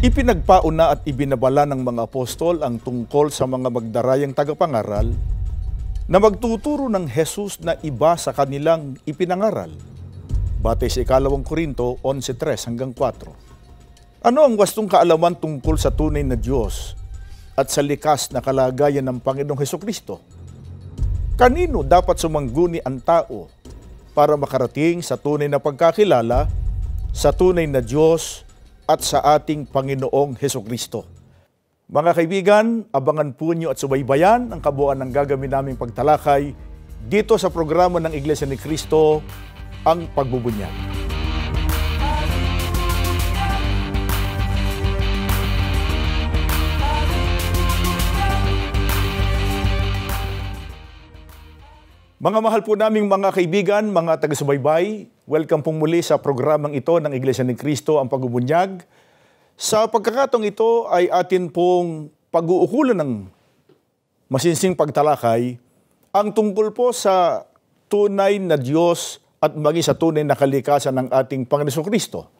Ipinagpauna at ibinabala ng mga apostol ang tungkol sa mga magdarayang tagapangaral na magtuturo ng Jesus na iba sa kanilang ipinangaral. Batay sa 2 Korinto 11:3 hanggang 4. Ano ang wastong kaalaman tungkol sa tunay na Diyos at sa likas na kalagayan ng Panginoong Hesukristo? Kanino dapat sumangguni ang tao para makarating sa tunay na pagkakilala sa tunay na Diyos at sa ating Panginoong Hesukristo? Mga kaibigan, abangan po niyo at subaybayan ang kabuuan ng gagawin naming pagtalakay dito sa programa ng Iglesia ni Cristo, ang Pagbubunyag. Mga mahal po naming mga kaibigan, mga taga-subaybay, welcome pong muli sa programang ito ng Iglesia ni Cristo, ang Pagbubunyag. Sa pagkakataong ito ay atin pong pag-uukulan ng masinsing pagtalakay ang tungkol po sa tunay na Diyos at maging sa tunay na kalikasan ng ating Panginoong Hesukristo.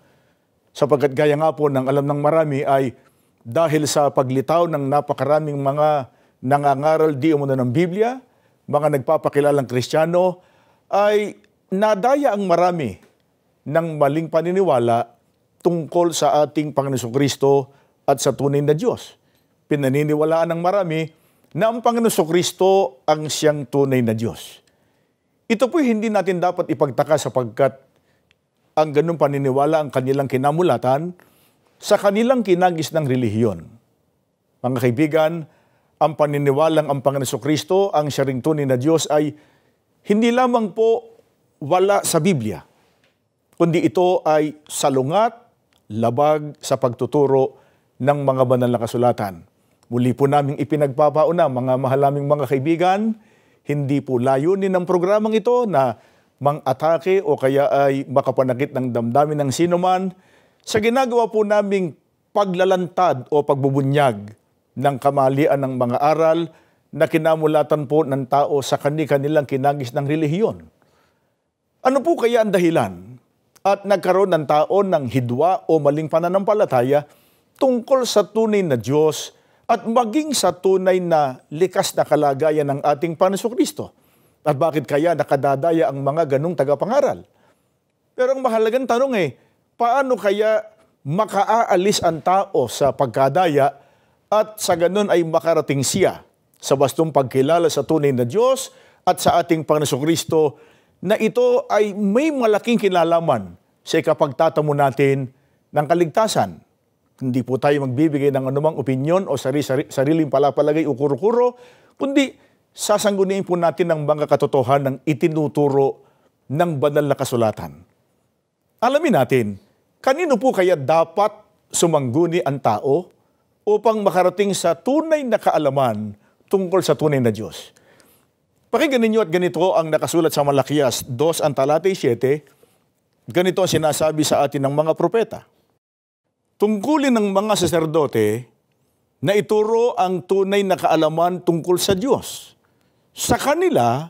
Sapagkat gaya nga po ng alam ng marami ay dahil sa paglitaw ng napakaraming mga nangangaral di umano ng Biblia, mga nagpapakilalang Kristiyano, ay nadaya ang marami ng maling paniniwala tungkol sa ating Panginoong Hesukristo at sa tunay na Diyos. Pinaniniwalaan ng marami na ang Panginoong Hesukristo ang siyang tunay na Diyos. Ito po hindi natin dapat ipagtaka sapagkat ang ganung paniniwala ang kanilang kinamulatan sa kanilang kinagis ng relihiyon. Mga kaibigan, ang paniniwalang ang Panginoong Hesukristo ang siya ring tunay na Diyos ay hindi lamang po wala sa Biblia, kundi ito ay salungat, labag sa pagtuturo ng mga banal na kasulatan. Muli po naming ipinagpapauna, mga mahal naming mga kaibigan, hindi po layunin ng programang ito na mang-atake o kaya ay makapanakit ng damdamin ng sinuman sa ginagawa po naming paglalantad o pagbubunyag ng kamalian ng mga aral na kinamulatan po ng tao sa kanilang kinagis ng relihiyon. Ano po kaya ang dahilan at nagkaroon ng tao ng hidwa o maling pananampalataya tungkol sa tunay na Diyos at maging sa tunay na likas na kalagayan ng ating Panginoong Hesukristo? At bakit kaya nakadadaya ang mga ganung tagapangaral? Pero ang mahalagang tanong paano kaya makaaalis ang tao sa pagkadaya at sa ganun ay makarating siya sa wastong pagkilala sa tunay na Diyos at sa ating Panginoong Hesukristo na ito ay may malaking kinalaman sa ikapagtatamo natin ng kaligtasan. Hindi po tayo magbibigay ng anumang opinyon o sariling palapalagay o kuro-kuro, kundi sasangguniin po natin ang mga katotohanan ng itinuturo ng banal na kasulatan. Alamin natin, kanino po kaya dapat sumangguni ang tao upang makarating sa tunay na kaalaman tungkol sa tunay na Diyos? Pakinggan ninyo at ganito ang nakasulat sa Malakias 2 ang talatay 7. Ganito ang sinasabi sa atin ng mga propeta. Tungkulin ng mga saserdote na ituro ang tunay na kaalaman tungkol sa Diyos. Sa kanila,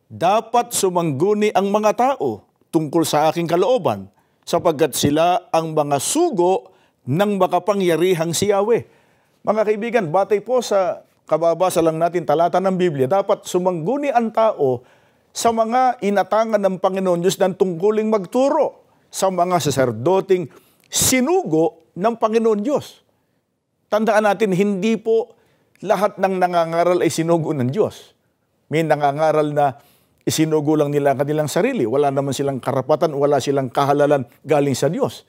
dapat sumangguni ang mga tao tungkol sa aking kalooban, sapagkat sila ang mga sugo ng makapangyarihang si Yahweh. Mga kaibigan, batay po sa kababasa lang natin talata ng Biblia, dapat sumangguni ang tao sa mga inatangan ng Panginoon Diyos ng tungkuling magturo sa mga saserdoting sinugo ng Panginoon Diyos. Tandaan natin, hindi po lahat ng nangangaral ay sinugo ng Diyos. May nangangaral na isinugo lang nila ang kanilang sarili. Wala naman silang karapatan, wala silang kahalalan galing sa Diyos.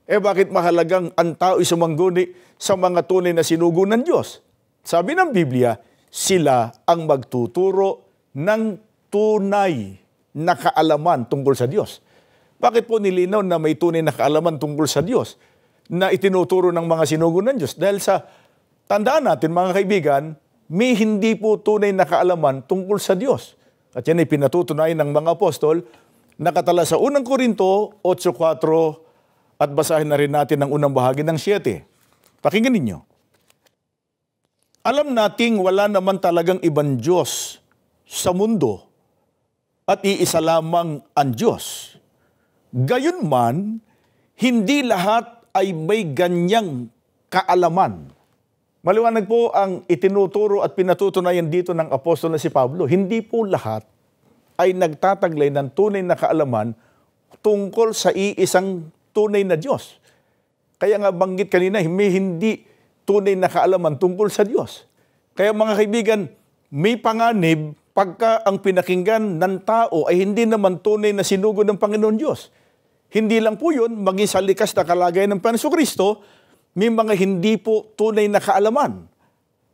Bakit mahalagang ang tao ay sumangguni sa mga tunay na sinugo ng Diyos? Sabi ng Biblia, sila ang magtuturo ng tunay na kaalaman tungkol sa Diyos. Bakit po nilinaw na may tunay na kaalaman tungkol sa Diyos na itinuturo ng mga sinugo ng Diyos? Dahil sa tandaan natin, mga kaibigan, may hindi po tunay na kaalaman tungkol sa Diyos. At yan ay pinatutunayan ng mga apostol, nakatala sa 1 Korinto 8:4, at basahin na rin natin ang unang bahagi ng 7. Pakinggan ninyo. Alam nating wala naman talagang ibang Diyos sa mundo at iisa lamang ang Diyos. Gayunman, hindi lahat ay may ganyang kaalaman. Maliwanag po ang itinuturo at pinatutunayan dito ng apostol na si Pablo. Hindi po lahat ay nagtataglay ng tunay na kaalaman tungkol sa iisang tunay na Diyos. Kaya nga banggit kanina, may hindi tunay na kaalaman tungkol sa Diyos. Kaya mga kaibigan, may panganib pagka ang pinakinggan ng tao ay hindi naman tunay na sinugo ng Panginoon Diyos. Hindi lang po yun, maging sa likas na kalagayan ng Panginoon Kristo, may mga hindi po tunay na kaalaman.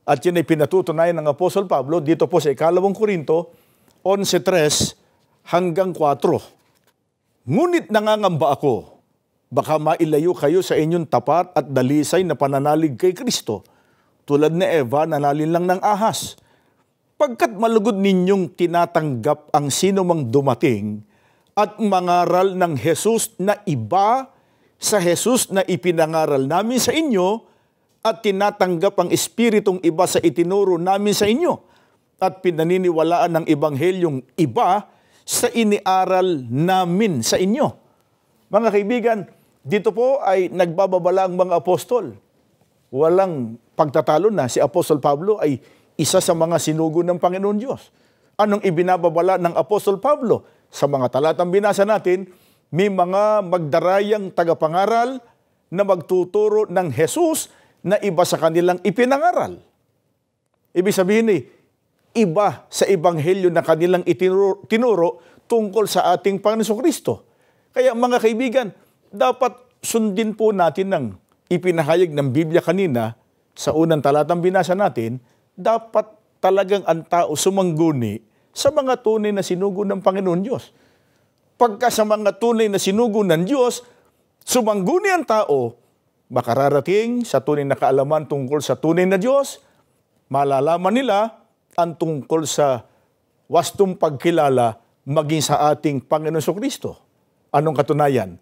At yun ay pinatutunayan ng Apostol Pablo dito po sa 2 Korinto 11:3 hanggang 4. Ngunit nangangamba ako, baka mailayo kayo sa inyong tapat at dalisay na pananalig kay Kristo, tulad ni Eva na nalinlang ng ahas. Pagkat malugod ninyong tinatanggap ang sino mang dumating at mangaral ng Jesus na iba sa Jesus na ipinangaral namin sa inyo at tinatanggap ang espiritong iba sa itinuro namin sa inyo at pinaniniwalaan ng ebanghelyong iba sa iniaral namin sa inyo. Mga kaibigan, dito po ay nagbababala ang mga apostol. Walang pagtatalo na si Apostol Pablo ay isa sa mga sinugo ng Panginoon Diyos. Anong ibinababala ng Apostol Pablo? Sa mga talatang binasa natin, may mga magdarayang tagapangaral na magtuturo ng Jesus na iba sa kanilang ipinangaral. Ibig sabihin iba sa ebanghelyo na kanilang tinuro tungkol sa ating Panginoon Kristo. Kaya mga kaibigan, dapat sundin po natin ng ipinahayag ng Biblia kanina sa unang talatang binasa natin, dapat talagang ang tao sumangguni sa mga tunay na sinugo ng Panginoon Diyos. Pagka sa mga tunay na sinugo ng Diyos, sumangguni ang tao, makararating sa tunay na kaalaman tungkol sa tunay na Diyos, malalaman nila ang tungkol sa wastong pagkilala maging sa ating Panginoon Kristo. Anong katunayan?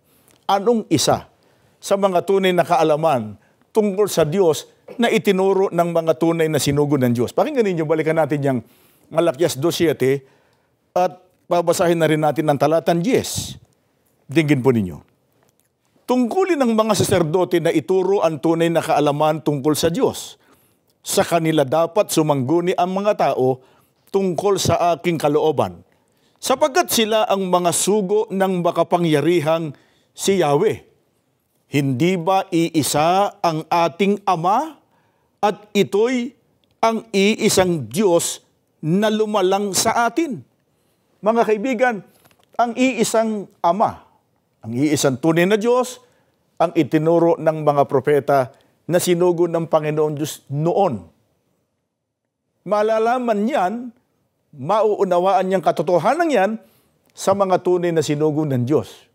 Anong isa sa mga tunay na kaalaman tungkol sa Diyos na itinuro ng mga tunay na sinugo ng Diyos? Pakinggan ninyo, balikan natin yung Malakias 2:7 at babasahin na rin natin ng talatan 10. Dinggin po ninyo. Tungkulin ng mga saserdote na ituro ang tunay na kaalaman tungkol sa Diyos. Sa kanila dapat sumangguni ang mga tao tungkol sa aking kalooban, sapagkat sila ang mga sugo ng makapangyarihang si Yahweh. Hindi ba iisa ang ating Ama at ito'y ang iisang Diyos na lumalang sa atin? Mga kaibigan, ang iisang Ama, ang iisang tunay na Diyos, ang itinuro ng mga propeta na sinugo ng Panginoon Diyos noon. Malalaman yan, mauunawaan niyang katotohanan yan sa mga tunay na sinugo ng Diyos.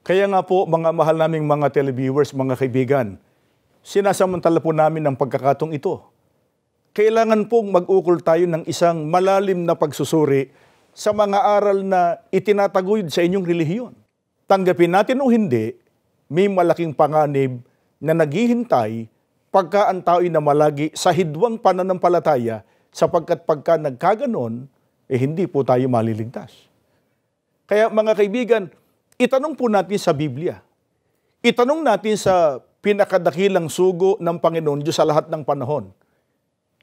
Kaya nga po, mga mahal naming mga televiewers, mga kaibigan, sinasamantala po namin ang pagkakatong ito. Kailangan pong mag-ukol tayo ng isang malalim na pagsusuri sa mga aral na itinataguyod sa inyong relihiyon. Tanggapin natin o hindi, may malaking panganib na naghihintay pagka ang tao'y namalagi sa hidwang pananampalataya sapagkat pagka nagkaganon, hindi po tayo maliligtas. Kaya mga kaibigan, itanong po natin sa Biblia. Itanong natin sa pinakadakilang sugo ng Panginoon Diyos sa lahat ng panahon.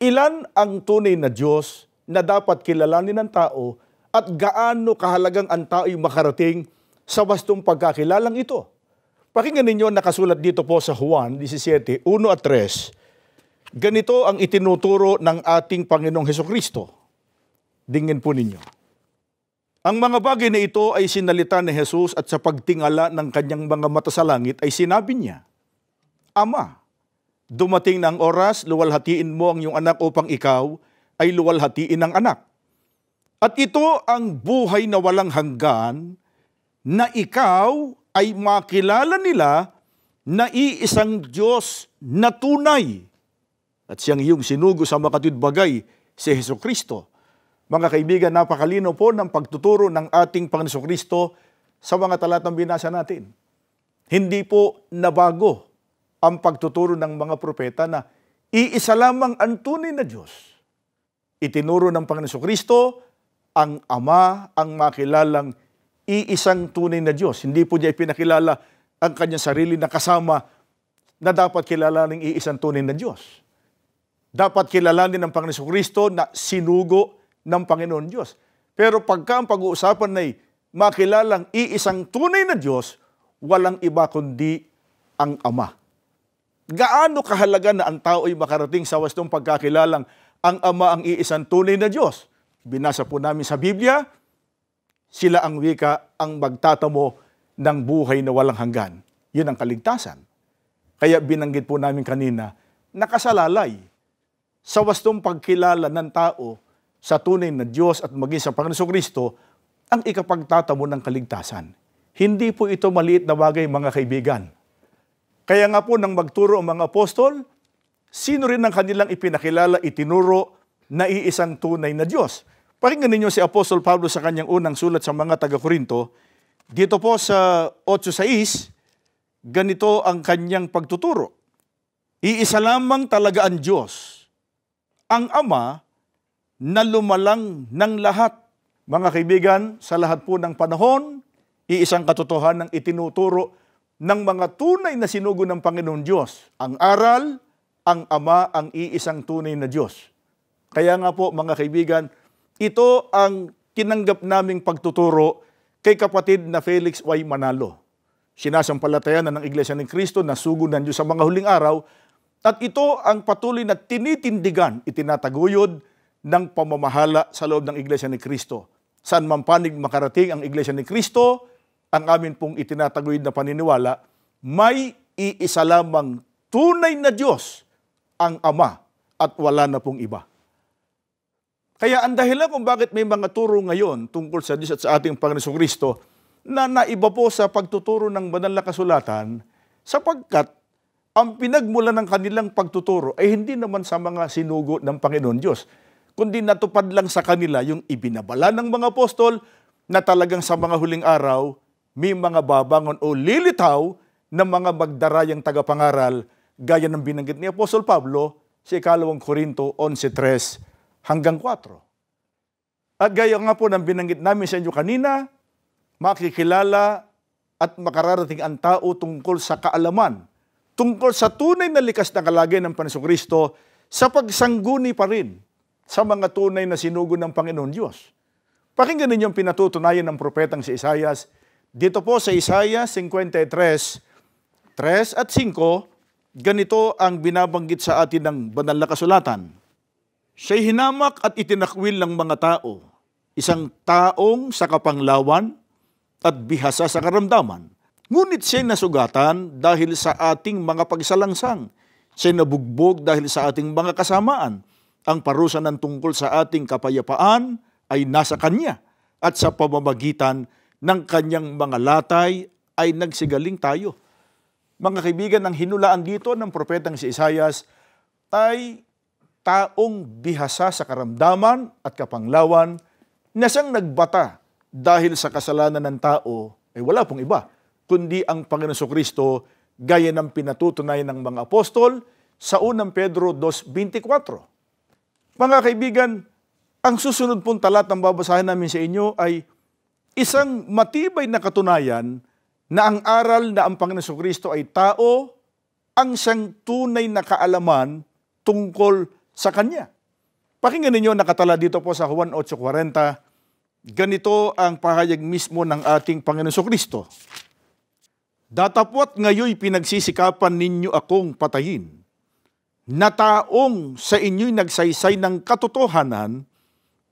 Ilan ang tunay na Diyos na dapat kilalanin ng tao at gaano kahalagang ang tao'y makarating sa wastong pagkakilalang ito? Pakinggan ninyo, nakasulat dito po sa Juan 17:1 at 3. Ganito ang itinuturo ng ating Panginoong Hesukristo. Dingin po ninyo. Ang mga bagay na ito ay sinalita ni Jesus at sa pagtingala ng kanyang mga mata sa langit ay sinabi niya, Ama, dumating na ang oras, luwalhatiin mo ang iyong anak upang ikaw ay luwalhatiin ng anak. At ito ang buhay na walang hanggan, na ikaw ay makilala nila na iisang Diyos na tunay. At siyang iyong sinugo sa makatwid-bagay, si Hesukristo. Mga kaibigan, napakalino po ng pagtuturo ng ating Panginoon Kristo sa mga talatang binasa natin. Hindi po nabago ang pagtuturo ng mga propeta na iisa lamang ang tunay na Diyos. Itinuro ng Panginoon Kristo ang Ama ang makilalang iisang tunay na Diyos. Hindi po niya ipinakilala ang kanyang sarili na kasama na dapat kilalanin iisang tunay na Diyos. Dapat kilalanin ng Panginoon Kristo na sinugo ng Panginoon Diyos. Pero pagka ang pag-uusapan ay makilalang iisang tunay na Diyos, walang iba kundi ang Ama. Gaano kahalaga na ang tao ay makarating sa wastong pagkakilalang ang Ama ang iisang tunay na Diyos? Binasa po namin sa Biblia, sila ang wika ang magtatamo ng buhay na walang hanggan. Yun ang kaligtasan. Kaya binanggit po namin kanina, nakasalalay sa wastong pagkilala ng tao sa tunay na Diyos at maging sa Panginoon Kristo ang ikapagtatamo ng kaligtasan. Hindi po ito maliit na bagay, mga kaibigan. Kaya nga po nang magturo ang mga apostol, sino rin ang kanilang ipinakilala, itinuro na iisang tunay na Diyos. Pakinggan ninyo si Apostol Pablo sa kanyang unang sulat sa mga taga-Korinto. Dito po sa 8:6, ganito ang kanyang pagtuturo. Iisa lamang talaga ang Diyos, ang Ama na lumalang ng lahat. Mga kaibigan, sa lahat po ng panahon, iisang katotohanan ng itinuturo ng mga tunay na sinugo ng Panginoon Diyos. Ang aral, ang Ama, ang iisang tunay na Diyos. Kaya nga po, mga kaibigan, ito ang tinanggap naming pagtuturo kay kapatid na Felix Y. Manalo. Sinasampalatayan na ng Iglesia ni Cristo na sugo ng Diyos sa mga huling araw, at ito ang patuloy na tinitindigan, itinataguyod ng pamamahala sa loob ng Iglesia ni Cristo. Saan man panig makarating ang Iglesia ni Cristo, ang amin pong itinataguyod na paniniwala, may iisa lamang tunay na Diyos, ang Ama, at wala na pong iba. Kaya ang dahilan kung bakit may mga turo ngayon tungkol sa Diyos at sa ating Panginoon Kristo na naiba po sa pagtuturo ng banal na kasulatan, sapagkat ang pinagmula ng kanilang pagtuturo ay hindi naman sa mga sinugo ng Panginoon Diyos, kundi natupad lang sa kanila yung ibinabala ng mga apostol na talagang sa mga huling araw, may mga babangon o lilitaw ng mga magdarayang tagapangaral gaya ng binanggit ni Apostol Pablo sa 2 Korinto 11:3 hanggang 4. At gaya nga po ng binanggit namin sa inyo kanina, makikilala at makararating ang tao tungkol sa kaalaman, tungkol sa tunay na likas na kalagayan ng Panginoon Kristo sa pagsangguni pa rin sa mga tunay na sinugo ng Panginoon Diyos. Pakinggan ninyo ang pinatutunayan ng propetang si Isaias. Dito po sa Isaiah 53:3 at 5, ganito ang binabanggit sa atin ng banal na kasulatan. Siya'y hinamak at itinakwil ng mga tao, isang taong sa kapanglawan at bihasa sa karamdaman. Ngunit siya'y nasugatan dahil sa ating mga pagsalangsang. Siya'y nabugbog dahil sa ating mga kasamaan. Ang parusa ng tungkol sa ating kapayapaan ay nasa Kanya, at sa pamamagitan ng Kanyang mga latay ay nagsigaling tayo. Mga kaibigan, ang hinulaan dito ng propetang si Isaias ay taong bihasa sa karamdaman at kapanglawan na siyang nagbata dahil sa kasalanan ng tao ay wala pong iba, kundi ang Panginoon Kristo gaya ng pinatutunayan ng mga apostol sa 1 Pedro 2:24. Mga kaibigan, ang susunod pong talatang babasahin namin sa inyo ay isang matibay na katunayan na ang aral na ang Panginoon Kristo ay tao, ang siyang tunay na kaalaman tungkol sa Kanya. Pakinggan ninyo, nakatala dito po sa Juan 8:40, ganito ang pahayag mismo ng ating Panginoon Kristo. Datapwat ngayoy pinagsisikapan ninyo akong patayin, na taong sa inyo'y nagsaysay ng katotohanan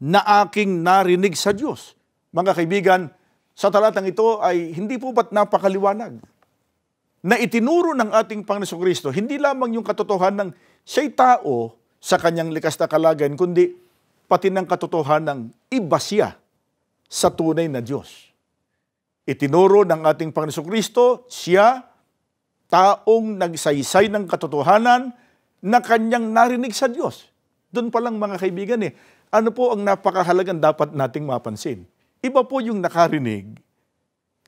na aking narinig sa Diyos. Mga kaibigan, sa talatang ito ay hindi po ba't napakaliwanag na itinuro ng ating Panginoon Kristo, hindi lamang yung katotohanan ng siya'y tao sa kanyang likas na kalagayan, kundi pati ng katotohanan ng iba siya sa tunay na Diyos. Itinuro ng ating Panginoon Kristo, siya, taong nagsaysay ng katotohanan na kanyang narinig sa Diyos. Doon pa lang mga kaibigan ano po ang napakahalagang dapat nating mapansin? Iba po yung nakarinig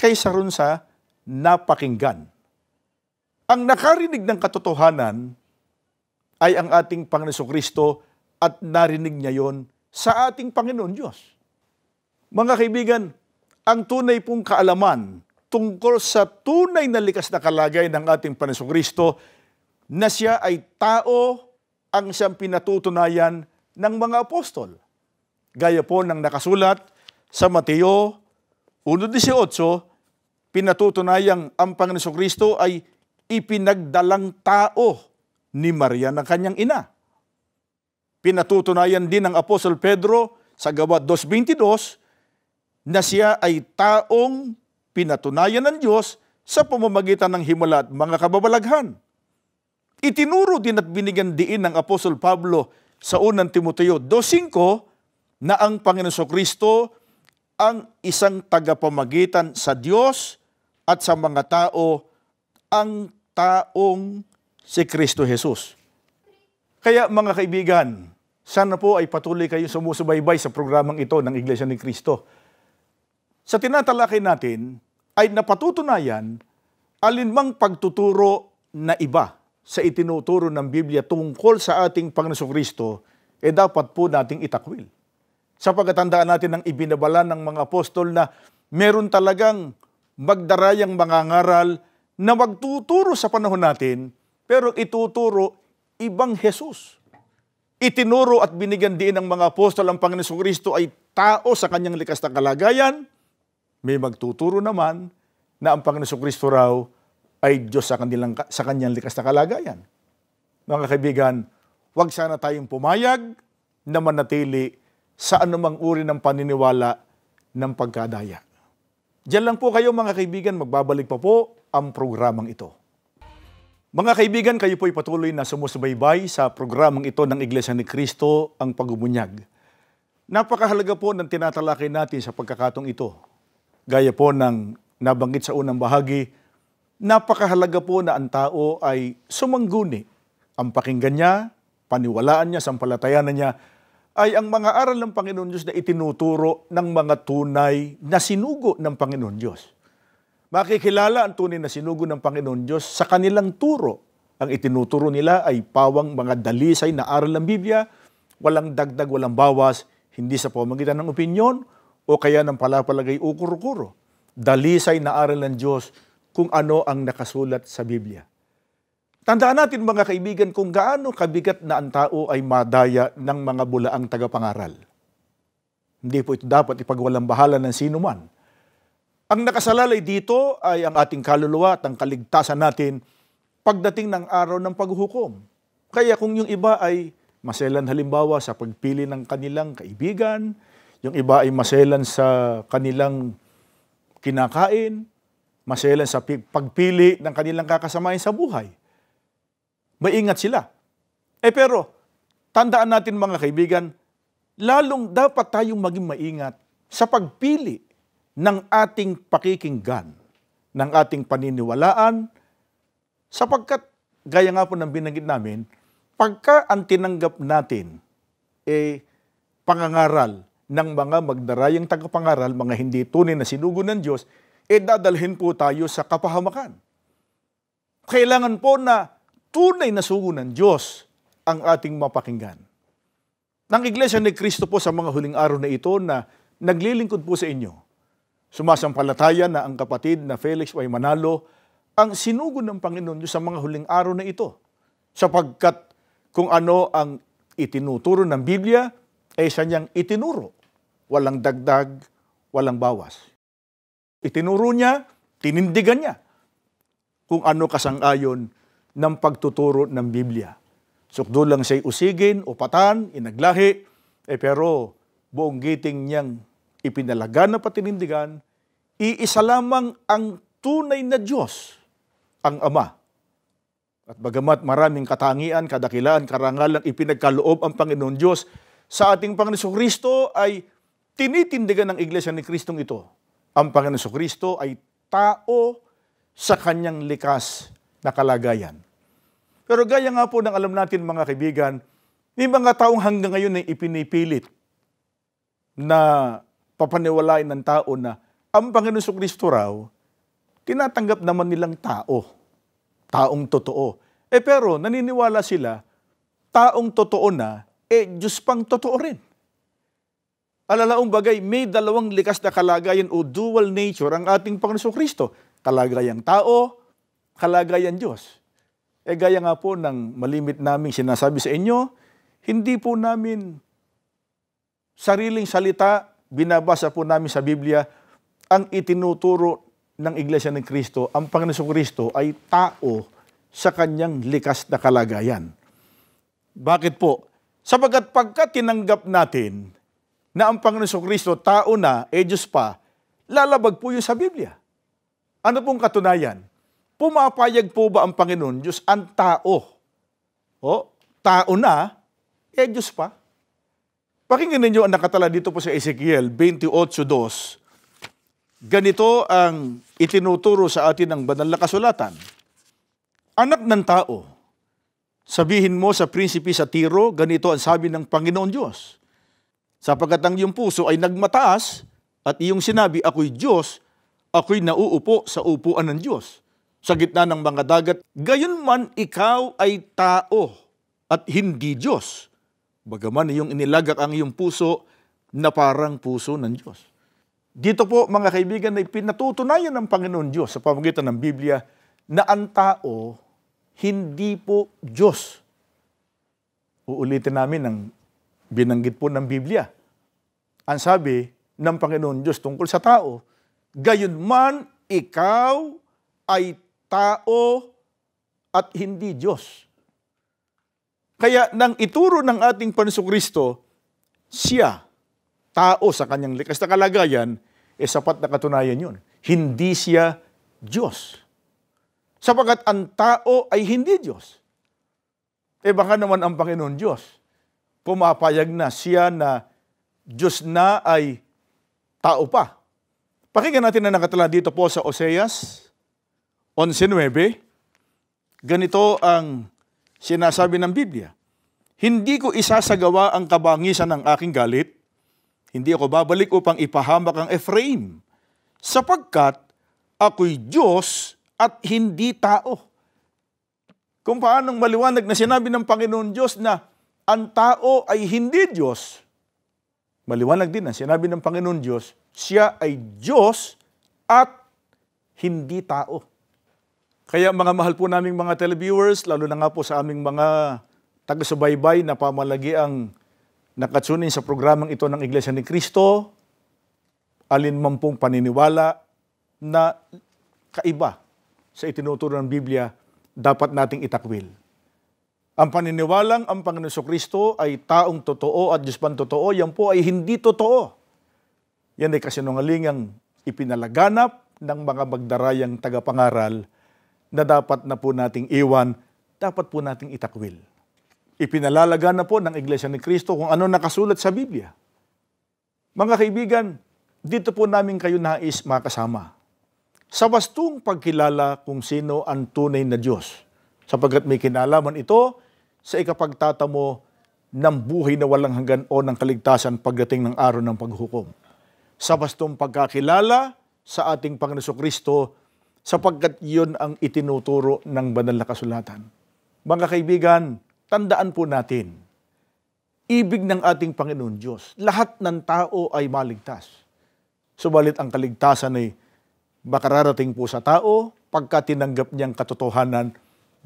kaysa ron sa napakinggan. Ang nakarinig ng katotohanan ay ang ating Panginoon Kristo at narinig niya yon sa ating Panginoon Diyos. Mga kaibigan, ang tunay pong kaalaman tungkol sa tunay na likas na kalagayan ng ating Panginoon Kristo na siya ay tao ang siyang pinatutunayan ng mga apostol. Gaya po ng nakasulat sa Mateo 1:18, pinatutunayang ang Panginoong Kristo ay ipinagdalang tao ni Maria ng kanyang ina. Pinatutunayan din ng Apostol Pedro sa Gawa 2:22 na siya ay taong pinatunayan ng Diyos sa pamamagitan ng himala at mga kababalaghan. Itinuro din at binigyan diin ng Apostol Pablo sa unang Timoteo 2:5 na ang Panginoong Kristo ang isang tagapamagitan sa Diyos at sa mga tao, ang taong si Kristo Jesus. Kaya mga kaibigan, sana po ay patuloy kayo sumusubaybay sa programang ito ng Iglesia ni Cristo. Sa tinatalakay natin ay napatutunayan alinmang pagtuturo na iba sa itinuturo ng Biblia tungkol sa ating Panginoong Kristo, dapat po nating itakwil. Sapagkat tandaan natin ang ibinabala ng mga apostol na meron talagang magdarayang mga ngaral na magtuturo sa panahon natin, pero ituturo ibang Jesus. Itinuro at binigyan din ng mga apostol ang Panginoong Kristo ay tao sa kanyang likas na kalagayan. May magtuturo naman na ang Panginoong Kristo raw ay Diyos sa kanyang likas na kalagayan. Mga kaibigan, huwag sana tayong pumayag na manatili sa anumang uri ng paniniwala ng pagkadaya. Diyan lang po kayo mga kaibigan, magbabalik pa po ang programang ito. Mga kaibigan, kayo po'y patuloy na sumusubaybay sa programang ito ng Iglesia ni Cristo, ang Pagbubunyag. Napakahalaga po ng tinatalakay natin sa pagkakatong ito. Gaya po ng nabanggit sa unang bahagi, napakahalaga po na ang tao ay sumangguni. Ang pakinggan niya, paniwalaan niya, sampalatayanan niya, ay ang mga aral ng Panginoon Diyos na itinuturo ng mga tunay na sinugo ng Panginoon Diyos. Makikilala ang tunay na sinugo ng Panginoon Diyos sa kanilang turo. Ang itinuturo nila ay pawang mga dalisay na aral ng Biblia, walang dagdag, walang bawas, hindi sa pamamagitan ng opinyon o kaya ng palapalagay ukuro-kuro. Dalisay na aral ng Diyos kung ano ang nakasulat sa Biblia. Tandaan natin mga kaibigan kung gaano kabigat na ang tao ay madaya ng mga bulaang tagapangaral. Hindi po ito dapat ipagwalambahala ng sino man. Ang nakasalalay dito ay ang ating kaluluwa at ang kaligtasan natin pagdating ng araw ng paghuhukom. Kaya kung yung iba ay maselan halimbawa sa pagpili ng kanilang kaibigan, yung iba ay maselan sa kanilang kinakain, maselan sa pagpili ng kanilang kakasamayan sa buhay, maingat sila. Pero, tandaan natin mga kaibigan, lalong dapat tayong maging maingat sa pagpili ng ating pakikinggan, ng ating paniniwalaan, sapagkat, gaya nga po ng binanggit namin, pagka ang tinanggap natin, pangangaral ng mga magdarayang tagapangaral, mga hindi tunay na sinugo ng Diyos, dadalhin po tayo sa kapahamakan. Kailangan po na tunay na sugo ng Diyos ang ating mapakinggan. Ng Iglesia ni Cristo po sa mga huling araw na ito na naglilingkod po sa inyo, sumasampalataya na ang kapatid na Felix Y. Manalo ang sinugo ng Panginoon Diyos sa mga huling araw na ito. Sapagkat kung ano ang itinuturo ng Biblia, siya niyang itinuro. Walang dagdag, walang bawas. Itinuro niya, tinindigan niya kung ano kasang-ayon ng pagtuturo ng Biblia. Sukdo lang siya'y usigin, upatan, inaglahi, pero buong giting niyang ipinalagan na patinindigan, iisa lamang ang tunay na Diyos, ang Ama. At bagamat maraming katangian, kadakilaan, karangalan, ipinagkaloob ang Panginoon Diyos sa ating Panginoon Kristo ay tinitindigan ng Iglesia ni Kristong ito. Ang Panginoon Kristo ay tao sa kanyang likas na kalagayan. Pero gaya nga po ng alam natin mga kaibigan, may mga taong hanggang ngayon ay ipinipilit na papaniwalain ng tao na ang Panginoon Kristo raw, tinatanggap naman nilang taong totoo. Pero naniniwala sila, taong totoo na, Diyos pang totoo rin. Alalaong bagay, may dalawang likas na kalagayan o dual nature ang ating Panginoon Kristo. Kalagayang tao, kalagayang Diyos. Gaya nga po ng malimit naming sinasabi sa inyo, hindi po namin sariling salita, binabasa po namin sa Biblia, ang itinuturo ng Iglesia ni Cristo, ang Panginoon Kristo ay tao sa kanyang likas na kalagayan. Bakit po? Sapagkat pagka tinanggap natin na ang Panginoon Kristo tao na, Diyos pa, lalabag po yun sa Biblia. Ano pong katunayan? Pumapayag po ba ang Panginoon Diyos ang tao? Tao na, Diyos pa. Pakinggan ninyo ang nakatala dito po sa Ezekiel 28:2. Ganito ang itinuturo sa atin ng banal na kasulatan. Anak ng tao, sabihin mo sa prinsipe sa Tiro, ganito ang sabi ng Panginoon Diyos. Sapagkat ang iyong puso ay nagmataas at iyong sinabi, ako'y Diyos, ako'y nauupo sa upuan ng Diyos sa gitna ng mga dagat. Gayon man ikaw ay tao at hindi Diyos. Bagaman iyong inilagak ang iyong puso na parang puso ng Diyos. Dito po mga kaibigan ay pinatutunayan ng Panginoon Diyos sa pamamagitan ng Biblia na ang tao hindi po Diyos. Uulitin namin ang binanggit po ng Biblia. Ang sabi ng Panginoon Diyos tungkol sa tao, gayon man ikaw ay tao at hindi Diyos. Kaya nang ituro ng ating Panginoon Kristo, siya, tao sa kanyang likas na kalagayan, sapat na katunayan yun. Hindi siya Diyos. Sapagkat ang tao ay hindi Diyos. Baka naman ang Panginoon Diyos, pumapayag na siya na Diyos na ay tao pa. Pakinggan natin na nakatala dito po sa Oseas 11:9. Ganito ang sinasabi ng Biblia. Hindi ko isasagawa ang kabangisan ng aking galit. Hindi ako babalik upang ipahamak ang Ephraim. Sapagkat ako'y Diyos at hindi tao. Kung paanong maliwanag na sinabi ng Panginoon Diyos na ang tao ay hindi Diyos, maliwanag din na sinabi ng Panginoon Diyos, siya ay Diyos at hindi tao. Kaya mga mahal po naming mga televiewers, lalo na nga po sa aming mga taga-subaybay na pamalagi ang nakatsunin sa programang ito ng Iglesia ni Cristo, alin man pong paniniwala na kaiba sa itinuturo ng Biblia, dapat nating itakwil. Ang paniniwalang ang Panginoon Kristo ay taong totoo at Diyos pang totoo, yan po ay hindi totoo. Yan ay kasinungalingang ipinalaganap ng mga magdarayang tagapangaral na dapat na po nating iwan, dapat po nating itakwil. Ipinalalaga na po ng Iglesia ni Cristo kung ano nakasulat sa Biblia. Mga kaibigan, dito po namin kayo nais makasama. Sa wastong pagkilala kung sino ang tunay na Diyos, sapagkat may kinalaman ito sa ikapagtatamo ng buhay na walang hanggan o ng kaligtasan pagdating ng araw ng paghukom. Sa wastong pagkakilala sa ating Panginoon Kristo, sapagkat iyon ang itinuturo ng banal na kasulatan. Mga kaibigan, tandaan po natin, ibig ng ating Panginoon Diyos, lahat ng tao ay maligtas. Subalit ang kaligtasan ay makararating po sa tao pagka tinanggap niyang katotohanan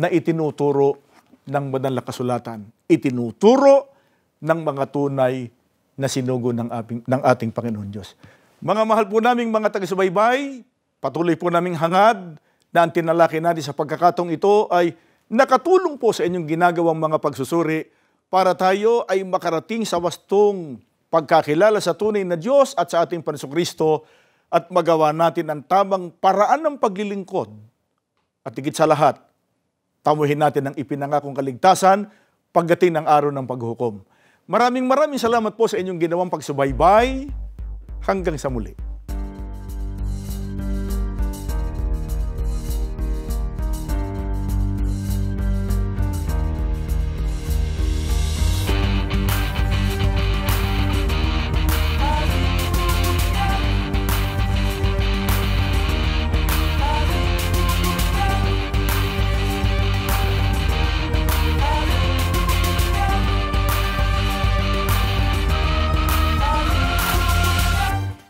na itinuturo ng banal na kasulatan. Itinuturo ng mga tunay na sinugo ng ating Panginoon Diyos. Mga mahal po naming mga taga-subaybay, patuloy po naming hangad na ang tinalaki natin sa pagkakataong ito ay nakatulong po sa inyong ginagawang mga pagsusuri para tayo ay makarating sa wastong pagkakilala sa tunay na Diyos at sa ating Panginoon Kristo at magawa natin ang tamang paraan ng paglilingkod. At higit sa lahat, tamuhin natin ang ipinangakong kaligtasan pagdating ng araw ng paghukom. Maraming salamat po sa inyong ginawang pagsubaybay. Hanggang sa muli.